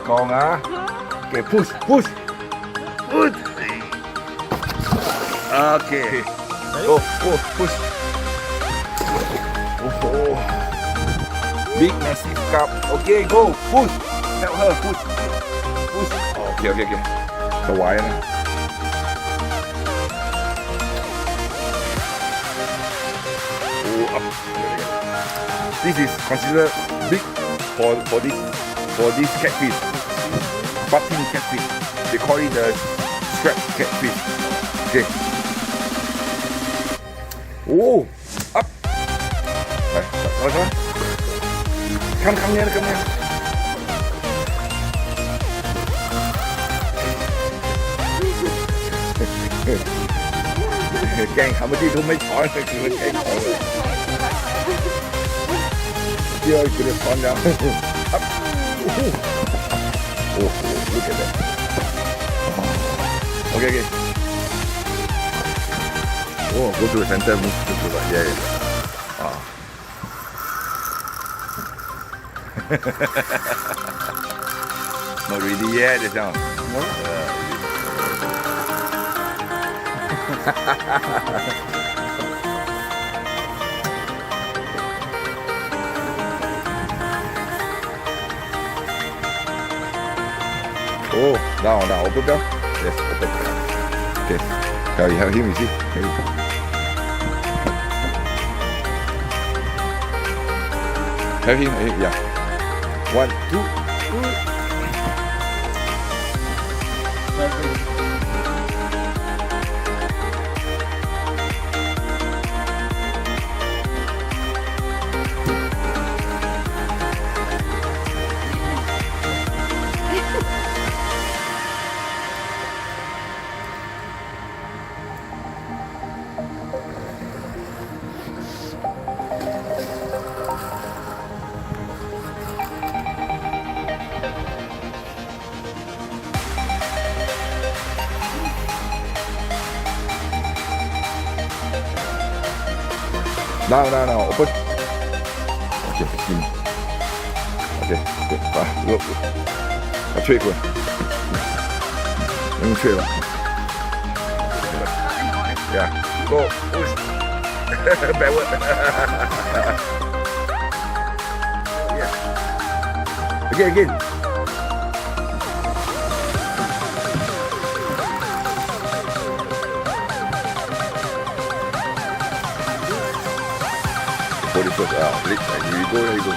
strong, huh? Okay, push. Push. Okay. Go, push. Oh. Big massive cup. Okay, go, push. Help her, push. Okay. The wire. Oh, up. This is considered big for this catfish. Button catfish. They call it the strap catfish. Okay. Oh, up. Come here. แกล้งทำเมื่อกี้ทุกไม่ช้อนเลยคือมันแกล้งเขาเลยเดี๋ยวกูจะช้อนแล้วโอ้โหลูกเก๋โอเคโอ้กูดูเซนเตอร์มุสดูแบบใหญ่not ready yet 这样Oh, now, open down. Yes, open. Okay. Now you have him, you see? Have him, yeah. 1, 2. Now, open. Okay, in. Okay, good. Look. 我吹过，能吹了。Yeah, go push. Backward. Yeah. Again. Body first, break, here you go.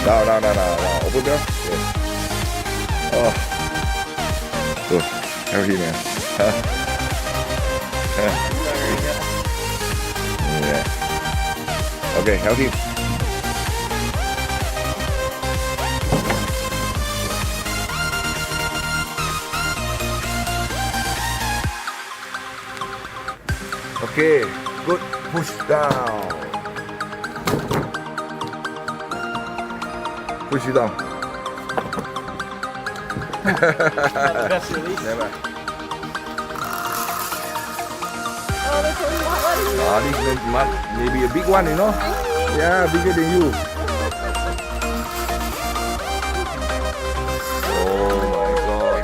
Now, open there. Yeah. Oh, good. How are you, man? Yeah. Okay, help him. Okay, good. Push down. Push it down. Best release. Never. Oh, there's only one. This maybe a big one, you know? Yeah, bigger than you. Oh my god.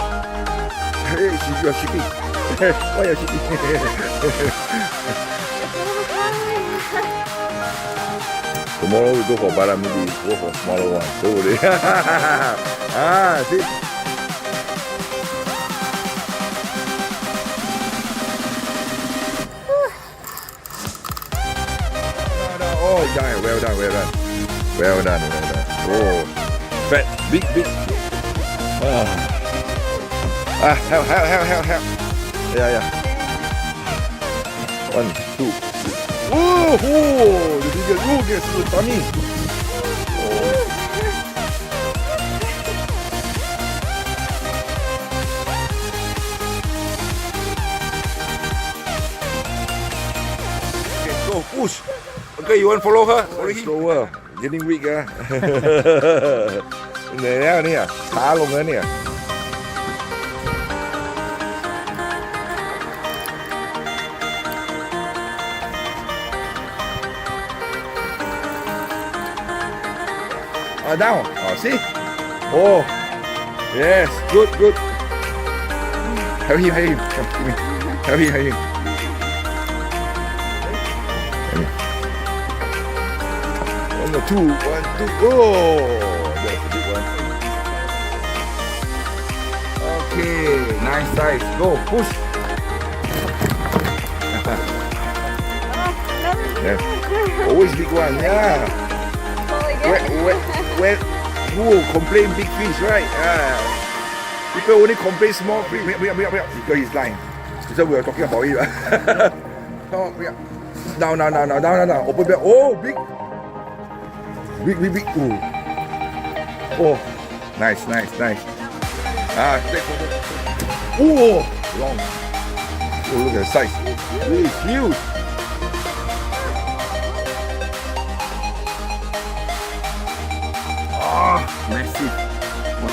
Hey, you're shipping. Why are you shipping? Tomorrow we go for Baramudi, go for smaller one. Don't worry. See? Oh, yeah, well done. Oh, fat, big. Help. Yeah. 1, 2. Oh, the bigger look is funny. Oh. Okay, go push. Okay, you want to follow her? Follow him. Slower. Getting weak แล้วเนี่ยช้าลงแล้วเนี่ย Down. See? Oh, yes, good. Help him. Come, give me. Help him. One, two. Oh, that's a big one. Okay, nice size. Go, push. Yeah. Always big one, yeah. Where who complain big fish, right? People only complain small fish. Wait, because he's lying. So we are talking about it. Down. Open bell. Oh, big. Oh, nice. Take photo. Oh, long. Oh, look at the size. Really huge. Massive.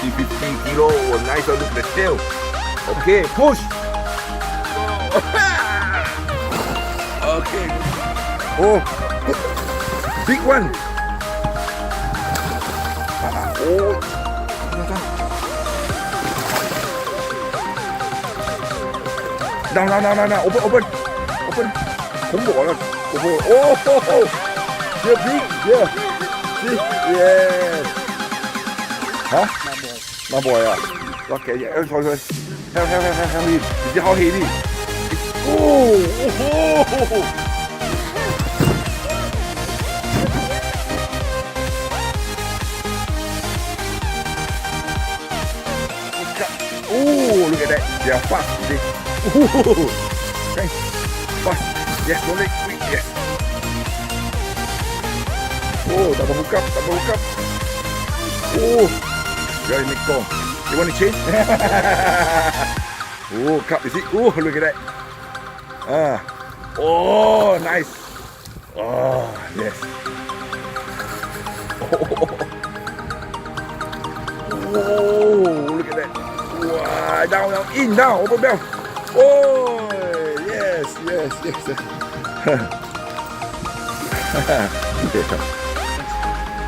15 kilo. Oh, nice. Look at the tail. Okay, push. Okay. Oh, big one. Oh. Down. Open. Không bỏ là. Oh. Yeah, big. Yeah. See? Yes. Huh? My boy. Okay, yeah. Thôi. Help him. You see how heavy? Oh. Oh, look at that. They are fast. You see? Okay. Fast. Yes, don't let quick. Yes. Oh, double hook up. Oh, very Mekong. You want to change? Oh, cup. You see? Oh, look at that. Oh, nice. Oh, yes. Oh, look at that. Wow, down, open bell. Oh, yes.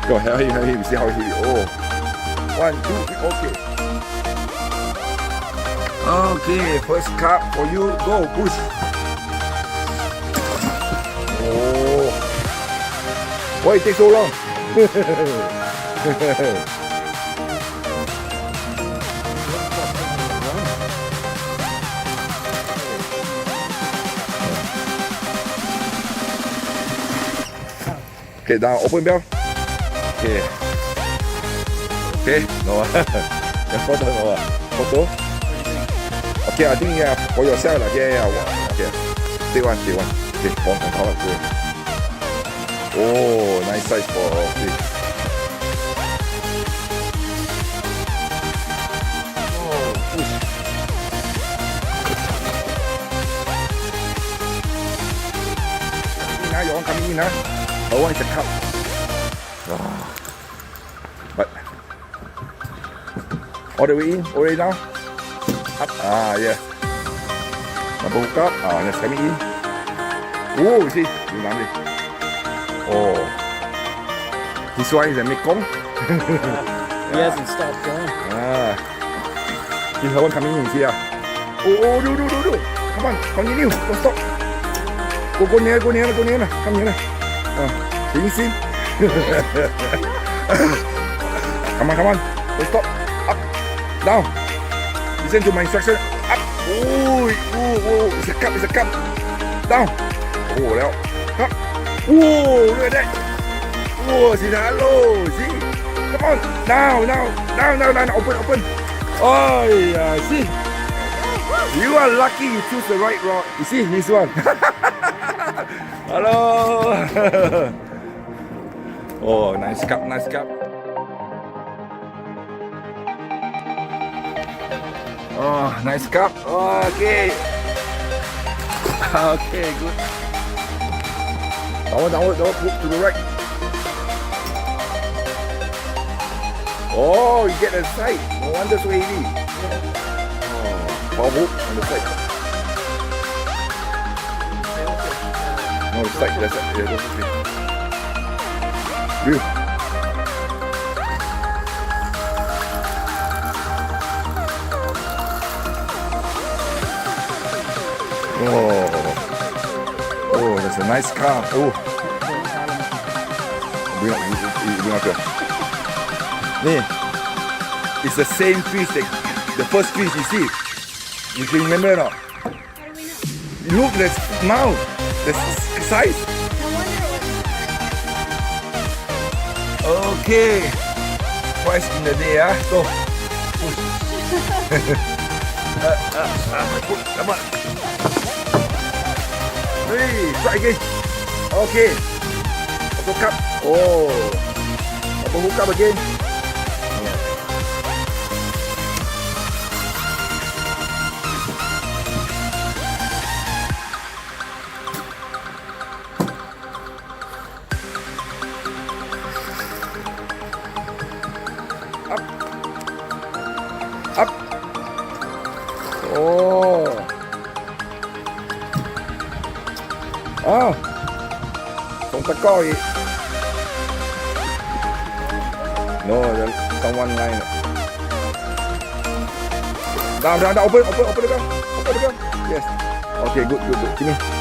Go, help him. See how he. Oh, 1, 2, 3. Okay, first cup for you. Go, push. Oh, why it takes so long? Okay, down, open bell. Okay, no. Photo. Okay, I think for yourself. Yeah. Okay, take one. Okay, from cover. Oh, nice size for fish. Oh, push. Your one coming in, The one is a cup. But all the way in, already now. Up. Yeah. Double hook up. That's coming in. Oh, you see. Oh. This one is a Mekong. He hasn't stopped going. See her one coming in, see Oh, do. Come on, continue. Don't stop. Go near. Come here. See? Come on. Don't stop. Up. Down. Listen to my instruction. Up. Oh, it's a cup. Down. Oh, now. Up. Oh, look at that. Oh, see that? Hello. See? Come on. Down. Open. Oh, yeah. See? You are lucky you choose the right rod. You see this one? Hello. Oh, nice cup. Oh, nice cup. Okay. Okay, good. Downward, to the right. Oh, you get a sight. No wonder so heavy. Power hook on the side. No, the side, that's it. Yeah, that's it. Real. Oh, that's a nice carp. Oh, bring up here. Nee, it's the same fish that the first fish you see. You can remember or not? How do we know? Look, the mouth, the size. No wonder it was. Okay, twice in the day, ah. Go. Push. Come on. Hey, try again. Okay. Hook up. Oh. Hook up again. Up. Oh. Oh. ตรงตะกร้ออีก No, someone line. Down. Open the gun. Yes. Okay, good. Give me.